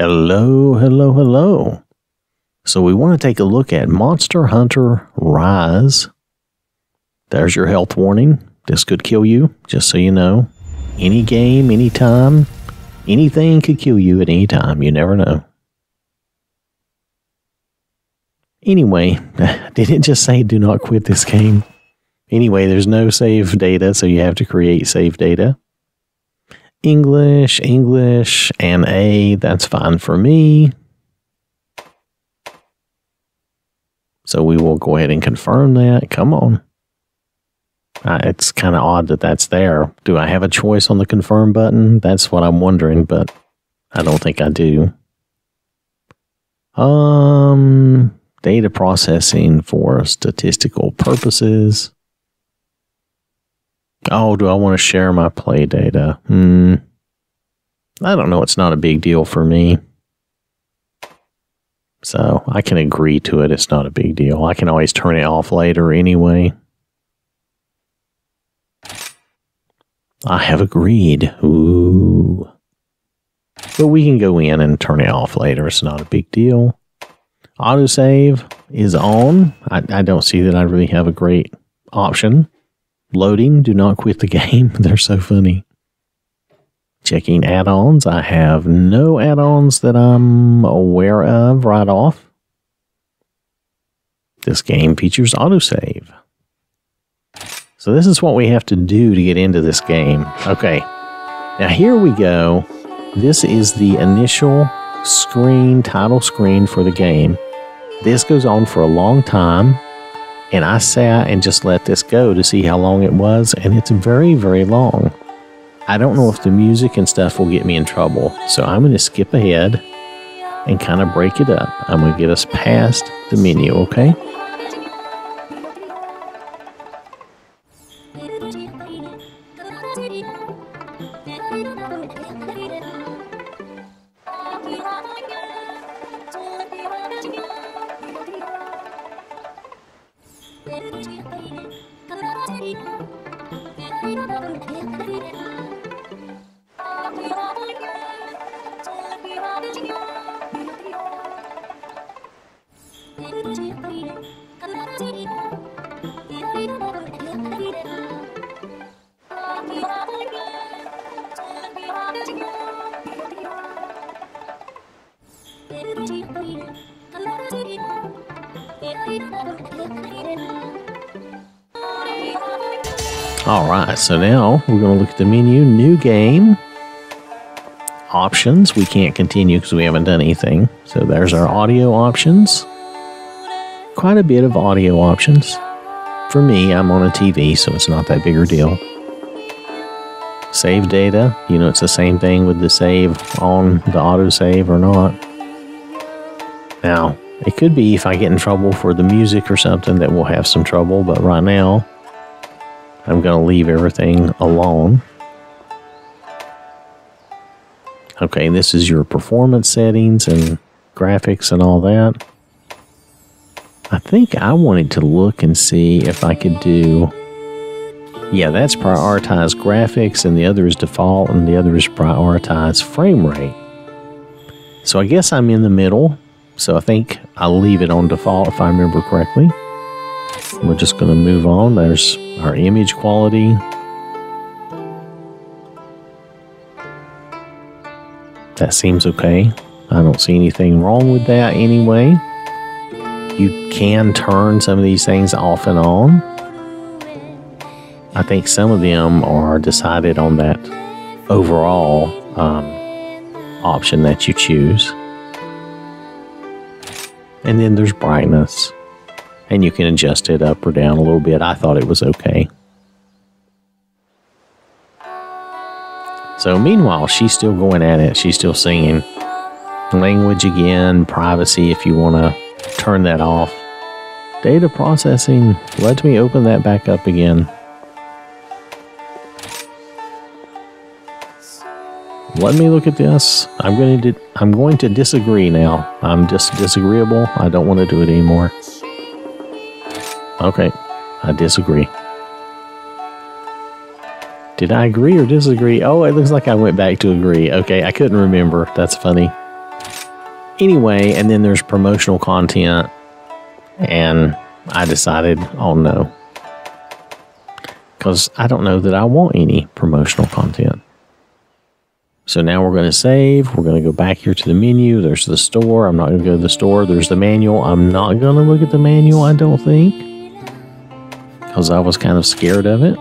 Hello, hello, hello. So we want to take a look at Monster Hunter Rise. There's your health warning. This could kill you, just so you know. Any game, anytime, anything could kill you at any time. You never know. Anyway, did it just say do not quit this game? Anyway, there's no save data, so you have to create save data. English, and A, that's fine for me. So we will go ahead and confirm that. Come on. It's kind of odd that that's there. Do I have a choice on the confirm button? That's what I'm wondering, but I don't think I do. Data processing for statistical purposes. Oh, do I want to share my play data? I don't know. It's not a big deal for me. So I can agree to it. It's not a big deal. I can always turn it off later anyway. I have agreed. Ooh. But we can go in and turn it off later. It's not a big deal. Autosave is on. I don't see that I really have a great option. Loading, do not quit the game. They're so funny. Checking add-ons. I have no add-ons that I'm aware of right off. This game features autosave. So this is what we have to do to get into this game. Okay. Now here we go. This is the initial screen, title screen for the game. This goes on for a long time. And I sat and just let this go to see how long it was, and it's very, very long. I don't know if the music and stuff will get me in trouble, so I'm going to skip ahead and kind of break it up. I'm going to get us past the menu, okay? Alright, so now we're going to look at the menu. New game. Options. We can't continue because we haven't done anything. So there's our audio options. Quite a bit of audio options. For me, I'm on a TV, so it's not that big a deal. Save data. You know, it's the same thing with the save on the autosave or not. Now, it could be if I get in trouble for the music or something that we'll have some trouble, but right now, I'm going to leave everything alone. Okay, this is your performance settings and graphics and all that. I think I wanted to look and see if I could do... Yeah, that's prioritized graphics, and the other is default, and the other is prioritized frame rate. So I guess I'm in the middle, so I think I'll leave it on default if I remember correctly. We're just going to move on. There's our image quality. That seems okay. I don't see anything wrong with that anyway. You can turn some of these things off and on. I think some of them are decided on that overall option that you choose. And then there's brightness. And you can adjust it up or down a little bit. I thought it was okay. So meanwhile, she's still going at it. She's still singing. Language again, privacy if you want to turn that off. Data processing. Let me open that back up again. Let me look at this. I'm going to disagree now. I'm just disagreeable. I don't want to do it anymore. Okay, I disagree. Did I agree or disagree? Oh, it looks like I went back to agree. Okay, I couldn't remember. That's funny. Anyway, and then there's promotional content, and I decided, oh no, because I don't know that I want any promotional content. So now we're going to save. We're going to go back here to the menu. There's the store. I'm not going to go to the store. There's the manual. I'm not going to look at the manual, I don't think, because I was kind of scared of it.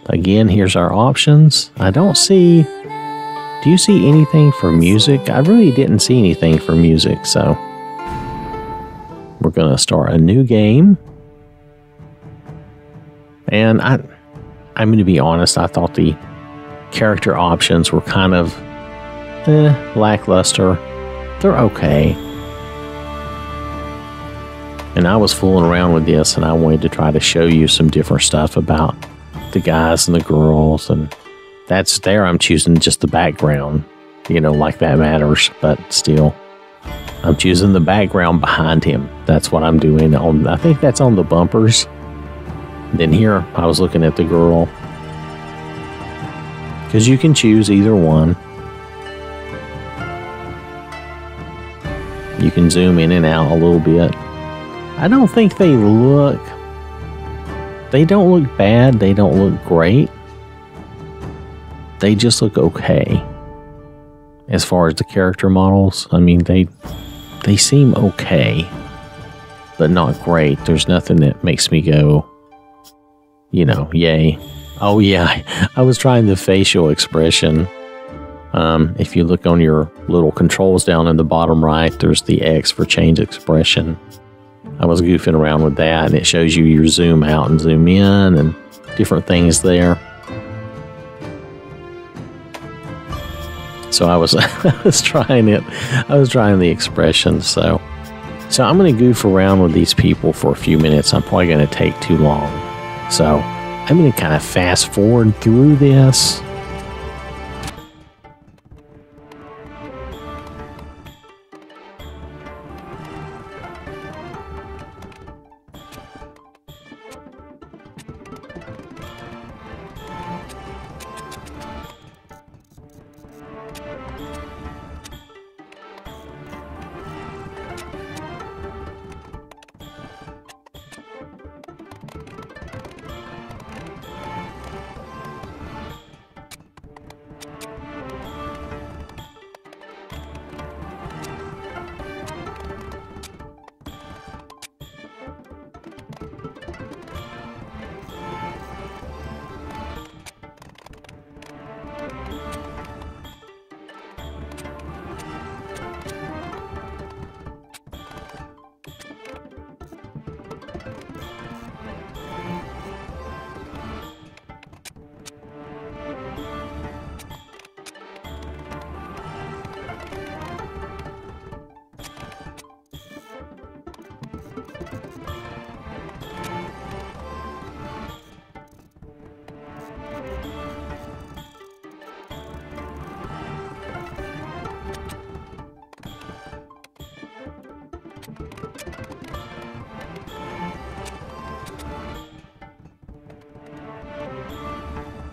Again, here's our options. I don't see... Do you see anything for music? I really didn't see anything for music, so... We're going to start a new game. And I'm going to be honest, I thought the character options were kind of lackluster. They're okay. And I was fooling around with this, and I wanted to try to show you some different stuff about the guys and the girls, and that's there. I'm choosing just the background, you know, like that matters, but still, I'm choosing the background behind him. That's what I'm doing on, I think that's on the bumpers. Then here, I was looking at the girl, because you can choose either one. You can zoom in and out a little bit. I don't think they don't look bad. They don't look great. They just look okay. As far as the character models, I mean, they seem okay, but not great. There's nothing that makes me go, you know, yay. Oh yeah, I was trying the facial expression. If you look on your little controls down in the bottom right, there's the X for change expression. I was goofing around with that, and it shows you your zoom out and zoom in and different things there. So I was trying it. I was trying the expression. So I'm going to goof around with these people for a few minutes. I'm probably going to take too long. So I'm going to kind of fast forward through this.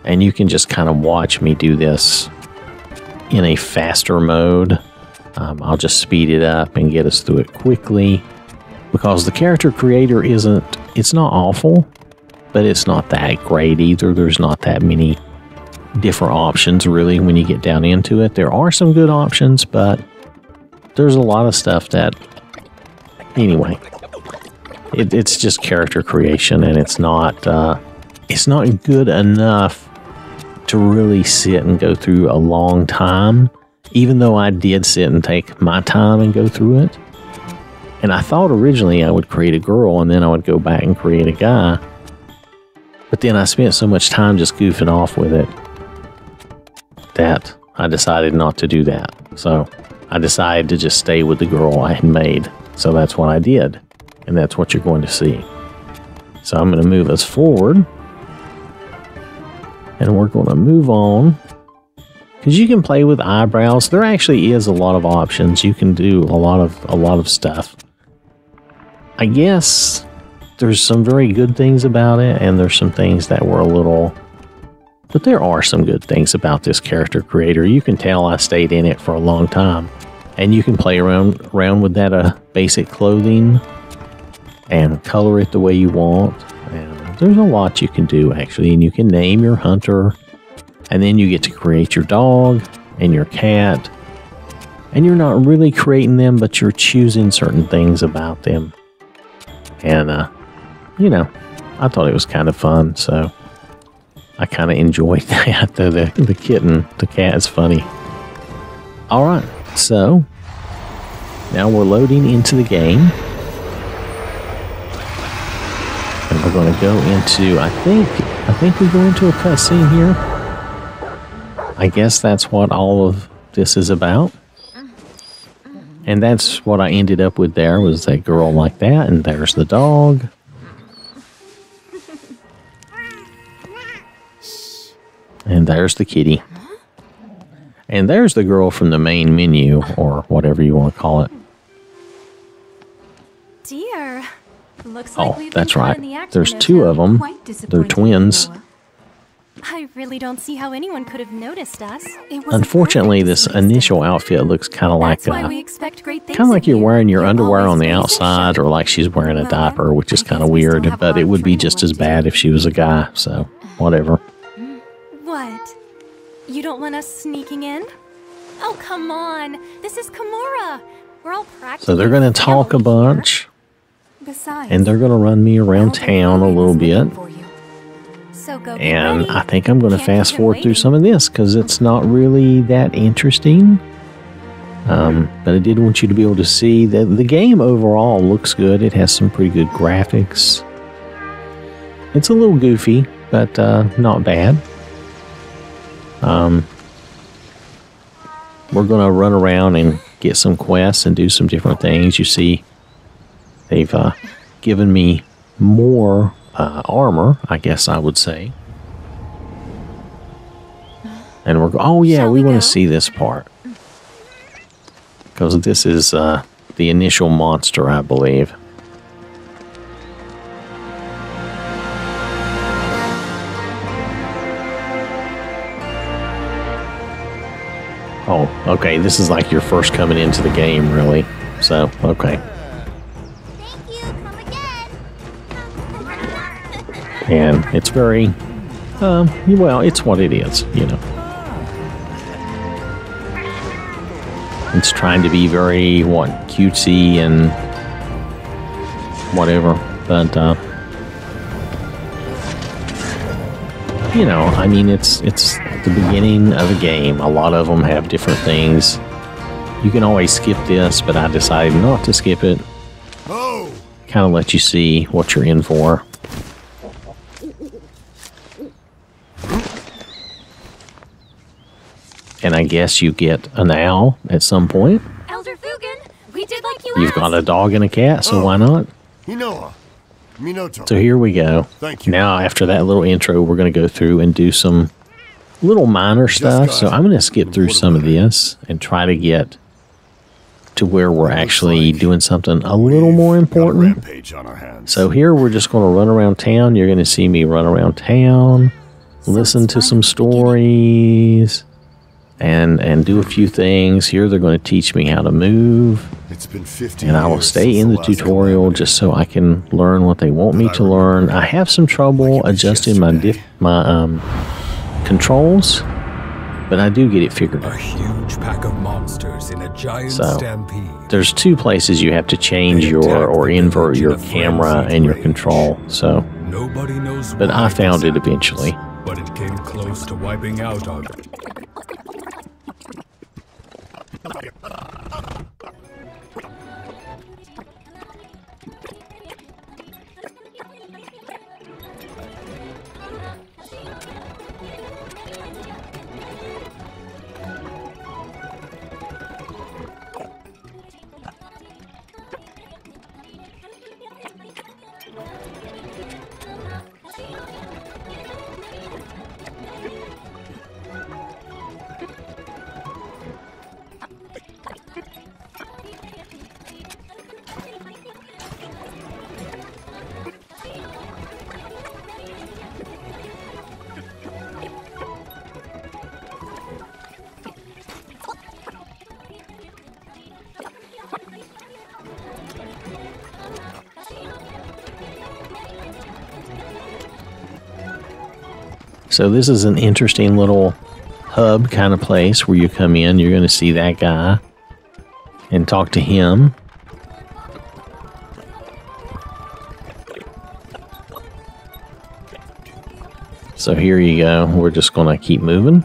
And you can just kind of watch me do this in a faster mode. I'll just speed it up and get us through it quickly, because the character creator it's not awful, but it's not that great either. There's not that many different options really when you get down into it. There are some good options, but there's a lot of stuff that, anyway, it's just character creation, and it's not good enough to really sit and go through a long time, even though I did sit and take my time and go through it. And I thought originally I would create a girl and then I would go back and create a guy. But then I spent so much time just goofing off with it that I decided not to do that. So I decided to just stay with the girl I had made. So that's what I did. And that's what you're going to see. So I'm going to move us forward. And we're going to move on, because you can play with eyebrows. There actually is a lot of options. You can do a lot of stuff. I guess there's some very good things about it, and there's some things that were a little But there are some good things about this character creator. You can tell I stayed in it for a long time. And you can play around with that basic clothing and color it the way you want. And there's a lot you can do, actually. And you can name your hunter. And then you get to create your dog and your cat. And you're not really creating them, but you're choosing certain things about them. And, you know, I thought it was kind of fun, so I kind of enjoyed that. The kitten, the cat is funny. All right, so now we're loading into the game. And we're going to go into, I think we go into a cutscene here. I guess that's what all of this is about. And that's what I ended up with there, was that girl like that, and there's the dog. And there's the kitty. And there's the girl from the main menu, or whatever you want to call it. Dear, looks like we've that's been caught right. in the act There's no two time. of them. Quite They're disappointing, twins. Noah. I really don't see how anyone could have noticed us. It was Unfortunately, a perfect this mistake. initial outfit looks kind of like That's why we expect great things kind of like of you're you. wearing your You're underwear on always the raising outside, shit. or like she's wearing a Well, diaper, which is I kind guess of we still weird. have a But lot it of would be training just work as to bad do. if she was a guy. So whatever. What? You don't want us sneaking in? Oh, come on. This is Kimura. We're all practicing. So they're going to talk a bunch, Besides, and they're going to run me around town a little bit. So go get And ready. I think I'm going to Can't keep fast them forward through waiting. some of this because it's not really that interesting. But I did want you to be able to see that the game overall looks good. It has some pretty good graphics. It's a little goofy, but not bad. We're going to run around and get some quests and do some different things. You see, they've given me more armor, I guess I would say. And we're oh yeah, Shall we we want go? to see this part. Because this is the initial monster, I believe. Oh, okay, this is like your first coming into the game, really. So, okay. Thank you. Come again. And it's very, well, it's what it is, you know. It's trying to be very, cutesy and whatever. But, you know, I mean, it's the beginning of a game. A lot of them have different things. You can always skip this, but I decided not to skip it. Oh, Kind of let you see what you're in for. And I guess you get an owl at some point. Elder Fugan, we did like you You've asked. got a dog and a cat, so why not? Hinoa. Minoto. So here we go. Thank you. Now, after that little intro, we're going to go through and do some little minor stuff. So I'm going to skip through some of this and try to get to where we're actually doing something a little more important. Rampage on our hands. So here we're just going to run around town. You're going to see me run around town, listen to some stories, and do a few things. Here they're going to teach me how to move. It's been 50 And I will years stay since in the last tutorial calamity. just so I can learn what they want me to learn. I have some trouble adjusting my controls, but I do get it figured A out. huge pack of monsters in a giant So, stampede. There's two places you have to change your or invert your camera and your control. So, Nobody knows but why I found this it eventually. happened, But it came close to wiping out our... So this is an interesting little hub kind of place where you come in. You're going to see that guy and talk to him. So here you go. We're just going to keep moving.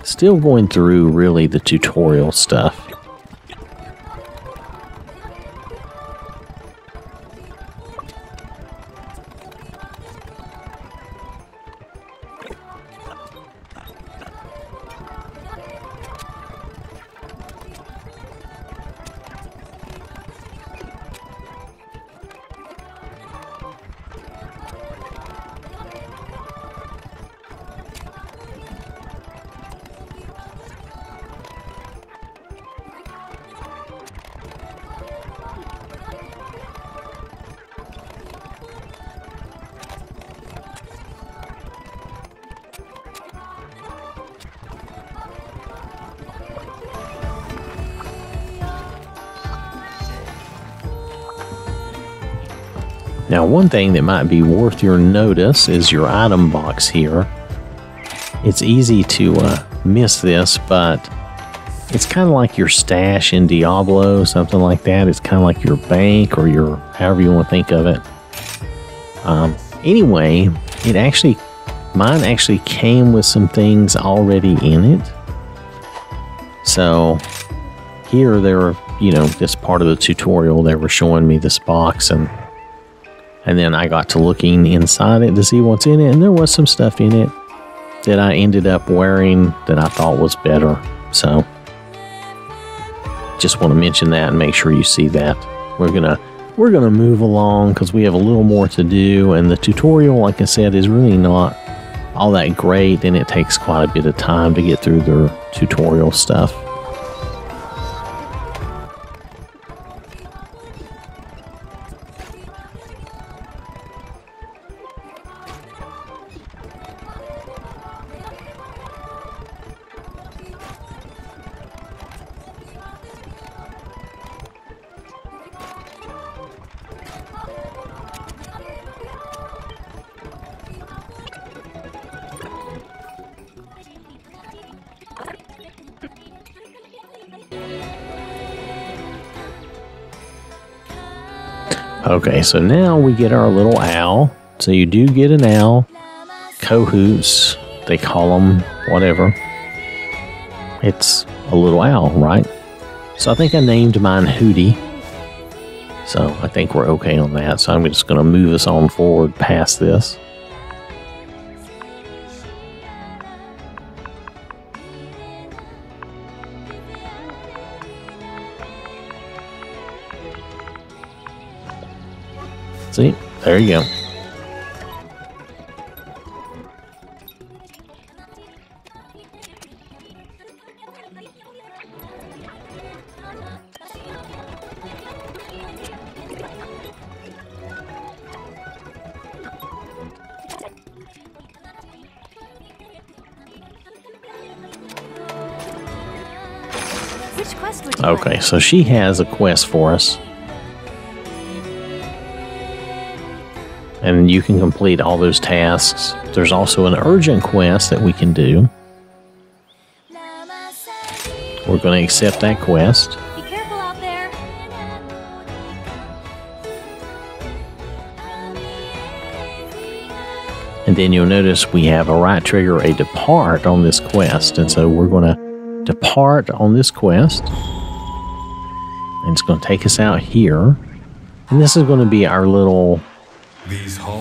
Still going through really the tutorial stuff. Now, one thing that might be worth your notice is your item box here. It's easy to miss this, but it's kind of like your stash in Diablo, something like that. It's kind of like your bank or your, however you want to think of it. Anyway, mine actually came with some things already in it. So here they were, this part of the tutorial, they were showing me this box, and then I got to looking inside it to see what's in it, and there was some stuff in it that I ended up wearing that I thought was better. So just want to mention that and make sure you see that. We're gonna move along because we have a little more to do, and the tutorial, like I said, is really not all that great, and it takes quite a bit of time to get through their tutorial stuff. Okay, so now we get our little owl. So you do get an owl. Cahoots, they call them, whatever. It's a little owl, right? So I think I named mine Hootie. So I think we're okay on that. So I'm just going to move us on forward past this. See, there you go. Which quest would you Okay, like? so she has a quest for us. And you can complete all those tasks. There's also an urgent quest that we can do. We're going to accept that quest. Be careful out there. And then you'll notice we have a right trigger, a depart on this quest. And so we're going to depart on this quest. And it's going to take us out here. And this is going to be our little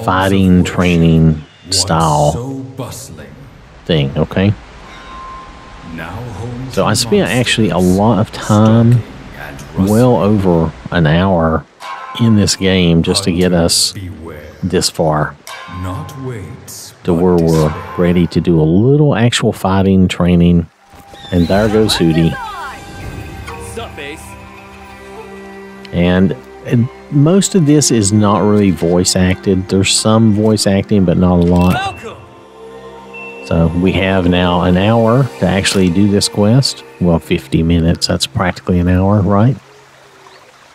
fighting training style thing, okay? So I spent actually a lot of time, well over an hour in this game just to get us this far, to where we're ready to do a little actual fighting training. And there goes Hootie. And most of this is not really voice acted. There's some voice acting, but not a lot. So we have now an hour to actually do this quest. Well, 50 minutes. That's practically an hour, right?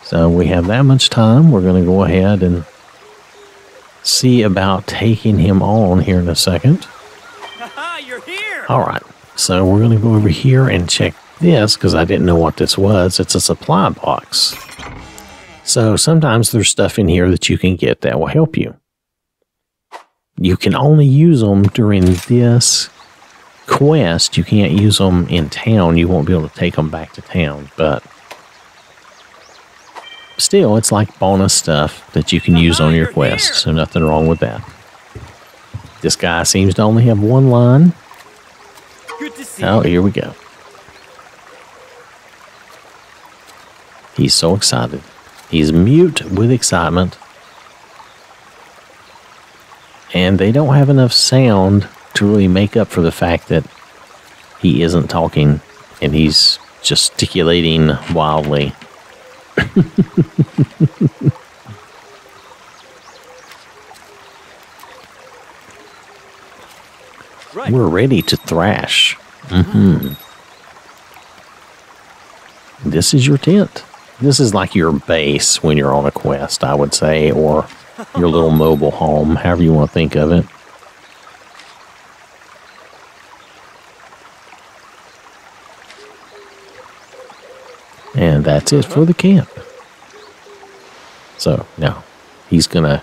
So So we have that much time. We're going to go ahead and see about taking him on here in a second. You're here. All right. So we're going to go over here and check this because I didn't know what this was. It's a supply box. So sometimes there's stuff in here that you can get that will help you. You can only use them during this quest. You can't use them in town. You won't be able to take them back to town, but still, it's like bonus stuff that you can use on your quest, so nothing wrong with that. This guy seems to only have one line. Good to see Oh, you. here we go. He's so excited. He's mute with excitement. And they don't have enough sound to really make up for the fact that he isn't talking and he's gesticulating wildly. Right. We're ready to thrash. This is your tent. This is like your base when you're on a quest, I would say, or your little mobile home, however you want to think of it. And that's it for the camp. So, now, he's going to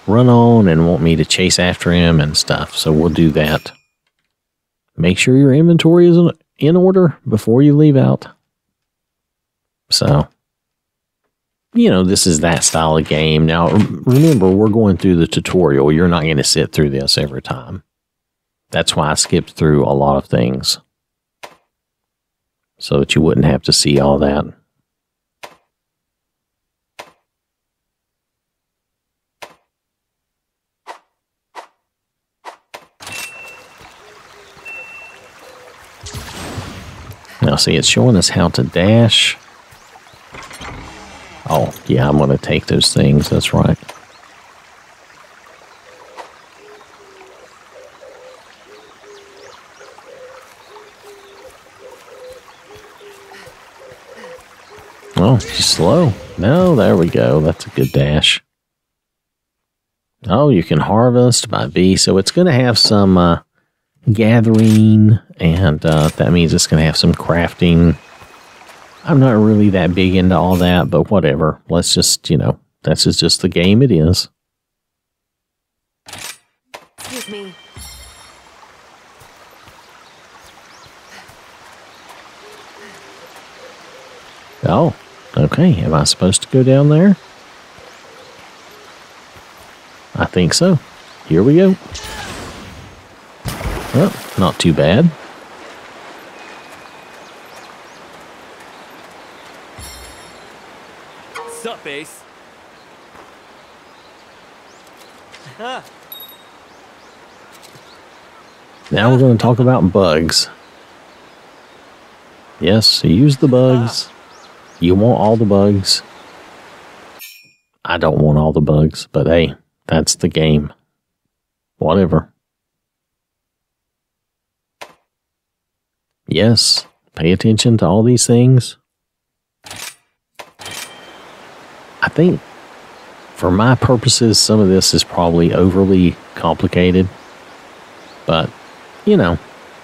run on and want me to chase after him and stuff. So we'll do that. Make sure your inventory is in order before you leave out. So, you know, this is that style of game. Now, remember, we're going through the tutorial. You're not going to sit through this every time. That's why I skipped through a lot of things, so that you wouldn't have to see all that. Now, see, it's showing us how to dash. Oh, yeah, I'm going to take those things. That's right. Oh, she's slow. No, there we go. That's a good dash. Oh, you can harvest by bee. So it's going to have some gathering, and that means it's going to have some crafting. I'm not really that big into all that, but whatever. Let's just, you know, that's just the game it is. Excuse me. Oh, okay. Am I supposed to go down there? I think so. Here we go. Oh, not too bad. Sup, Ace? Now we're going to talk about bugs. Yes, use the bugs. You want all the bugs. I don't want all the bugs, but hey, that's the game. Whatever. Yes, pay attention to all these things. I think, for my purposes, some of this is probably overly complicated. But, you know,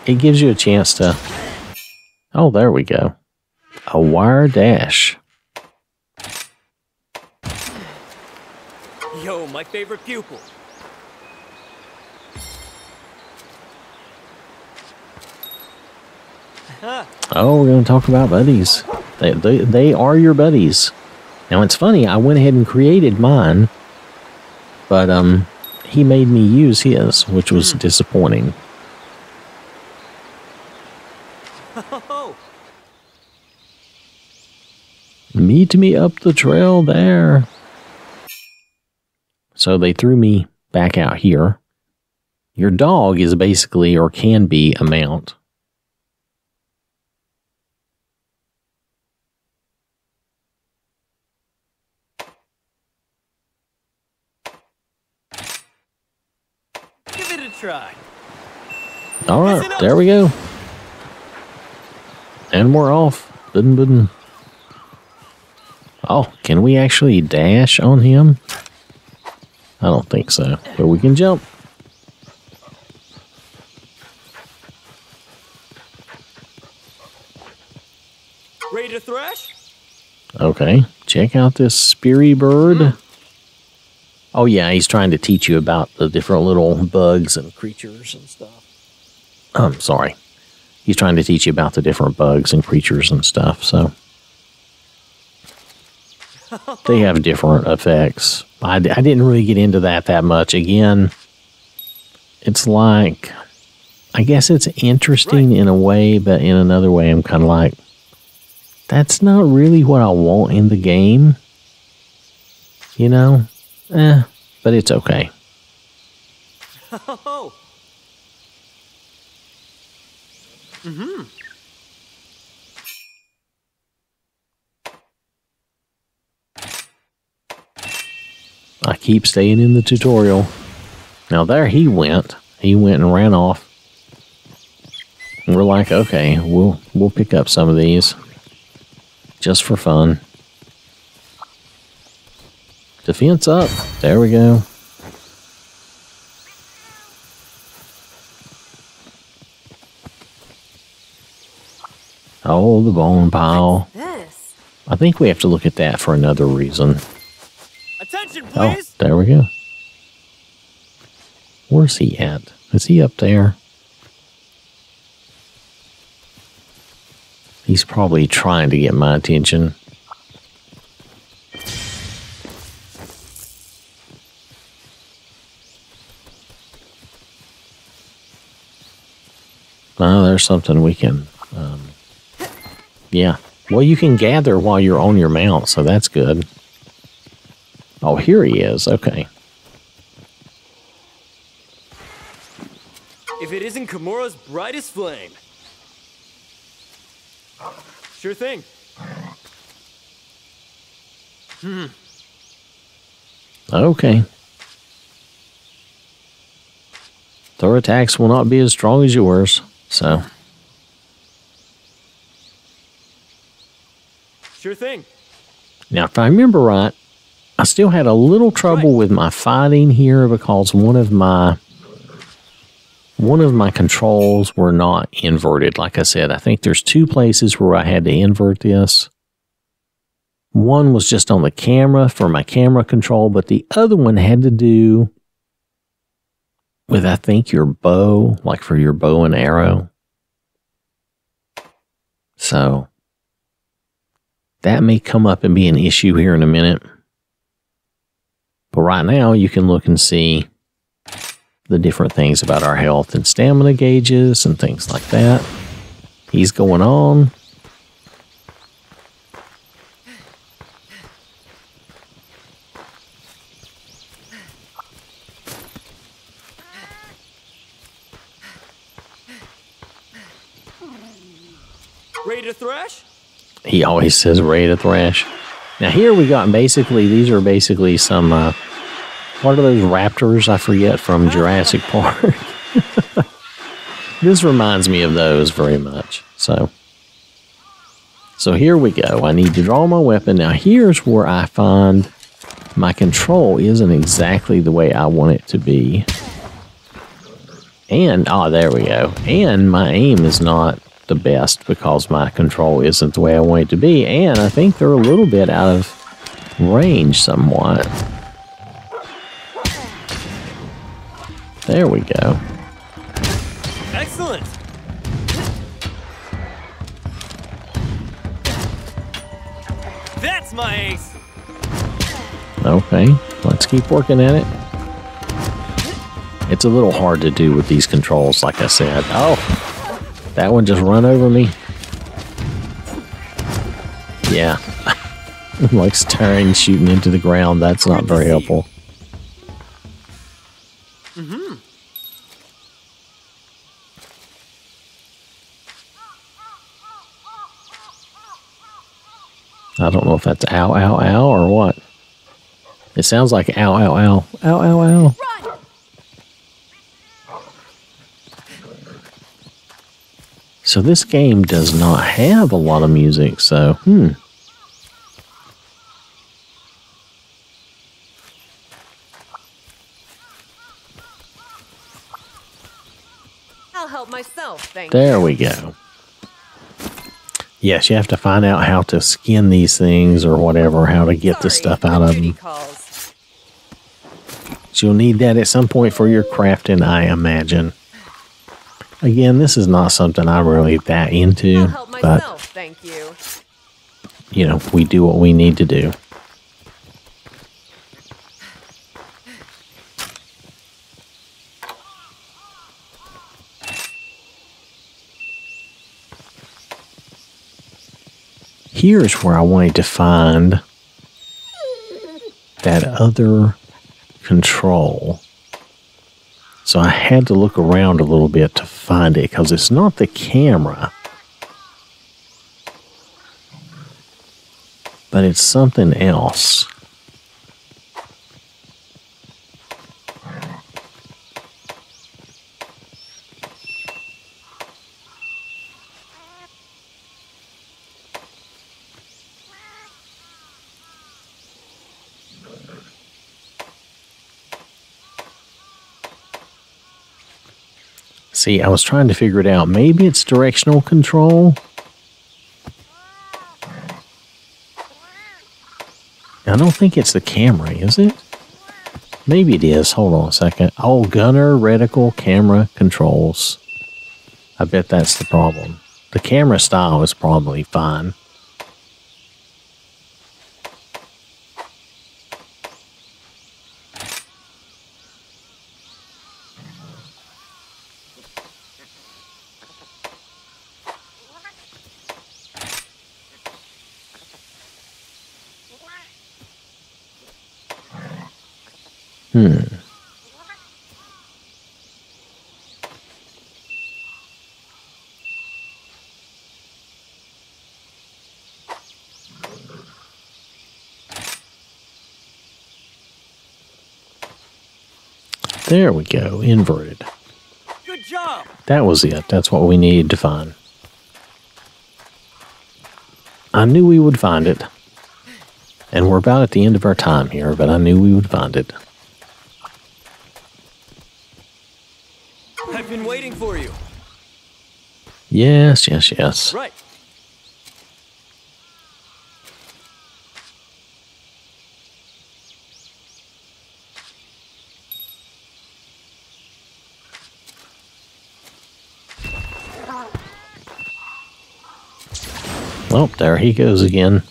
it gives you a chance to... Oh, there we go. A wire dash. Yo, my favorite pupil. Oh, we're going to talk about buddies. They are your buddies. Now, it's funny, I went ahead and created mine, but he made me use his, which was disappointing. Meet me up the trail there. So they threw me back out here. Your dog is basically, or can be, a mount. Give it a try. All right, there we go. And we're off. Dun-dun. Oh, can we actually dash on him? I don't think so, but we can jump. Ready to thrash? Okay, check out this speary bird. Oh yeah, he's trying to teach you about the different little bugs and creatures and stuff. I'm sorry. He's trying to teach you about the different bugs and creatures and stuff, so. They have different effects. I didn't really get into that much. Again, it's like, I guess it's interesting in a way, but in another way, I'm kind of like, that's not really what I want in the game. You know? But it's okay. Oh. Mm-hmm. I keep staying in the tutorial. Now there he went. He went and ran off. And we're like, okay, we'll pick up some of these. Just for fun. Defense up. There we go. Oh, the bone pile. This. I think we have to look at that for another reason. Attention, Oh, please. there we go. Where's he at? Is he up there? He's probably trying to get my attention. Oh, there's something we can... yeah. Well, you can gather while you're on your mount, so that's good. Oh, here he is. Okay. If it isn't Kimura's brightest flame. Sure thing. Okay. Their attacks will not be as strong as yours, so... Sure thing. Now, if I remember right, I still had a little trouble with my fighting here because one of my controls were not inverted. Like I said, I think there's two places where I had to invert this. One was just on the camera for my camera control, but the other one had to do with, I think, your bow, like for your bow and arrow. So that may come up and be an issue here in a minute. But right now, you can look and see the different things about our health and stamina gauges and things like that. He's going on. Ready to thrash? He always says ready to thrash. Now here we got basically, these are basically some, what are those raptors? I forget, from Jurassic Park. This reminds me of those very much. So here we go. I need to draw my weapon. Now here's where I find my control isn't exactly the way I want it to be. And, there we go. And my aim is not the best because my control isn't the way I want it to be. And I think they're a little bit out of range somewhat. There we go. Excellent. That's my ace. Okay, let's keep working at it. It's a little hard to do with these controls, like I said. Oh, that one just run over me. Yeah. Like staring, shooting into the ground. That's not very helpful. I don't know if that's ow, ow, ow, or what. It sounds like ow, ow, ow. Ow, ow, ow. So this game does not have a lot of music, so, myself, thank There you. we go. Yes, you have to find out how to skin these things or whatever, how to get the stuff out of them. Calls. So you'll need that at some point for your crafting, I imagine. Again, this is not something I'm really that into, I'll help but, myself, thank you. you know, we do what we need to do. Here's where I wanted to find that other control. So I had to look around a little bit to find it because it's not the camera, but it's something else. See, I was trying to figure it out. Maybe it's directional control. I don't think it's the camera, is it? Maybe it is. Hold on a second. Oh, gunner, reticle, camera controls. I bet that's the problem. The camera style is probably fine. There we go, inverted. Good job. That was it. That's what we needed to find. I knew we would find it. And we're about at the end of our time here, but I knew we would find it. I've been waiting for you. Yes, yes, yes. Right. Oh, there he goes again.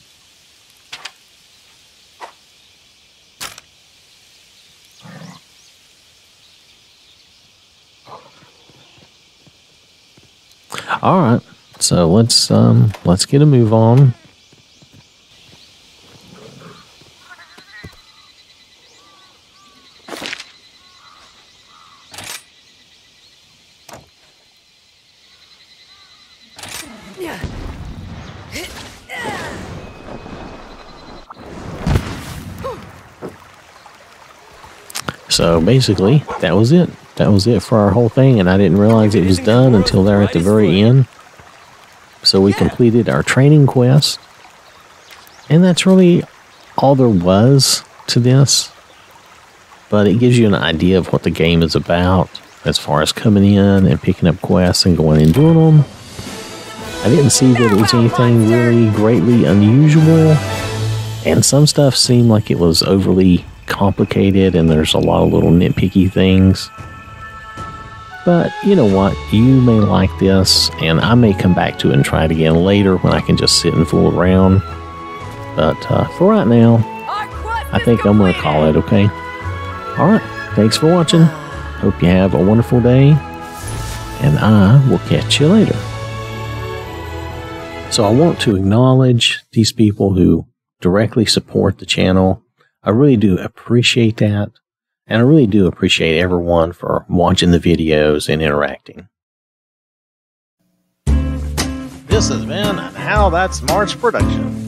All right, so let's get a move on. So basically, that was it. That was it for our whole thing, and I didn't realize it was done until there at the very end. So we completed our training quest, and that's really all there was to this. But it gives you an idea of what the game is about as far as coming in and picking up quests and going and doing them. I didn't see that it was anything really greatly unusual, and some stuff seemed like it was overly complicated and there's a lot of little nitpicky things. But you know what? You may like this, and I may come back to it and try it again later when I can just sit and fool around. But for right now, I think I'm going to call it, okay? Alright, thanks for watching. Hope you have a wonderful day, and I will catch you later. So I want to acknowledge these people who directly support the channel. I really do appreciate that. And I really do appreciate everyone for watching the videos and interacting. This has been an OwwThatSmarts production.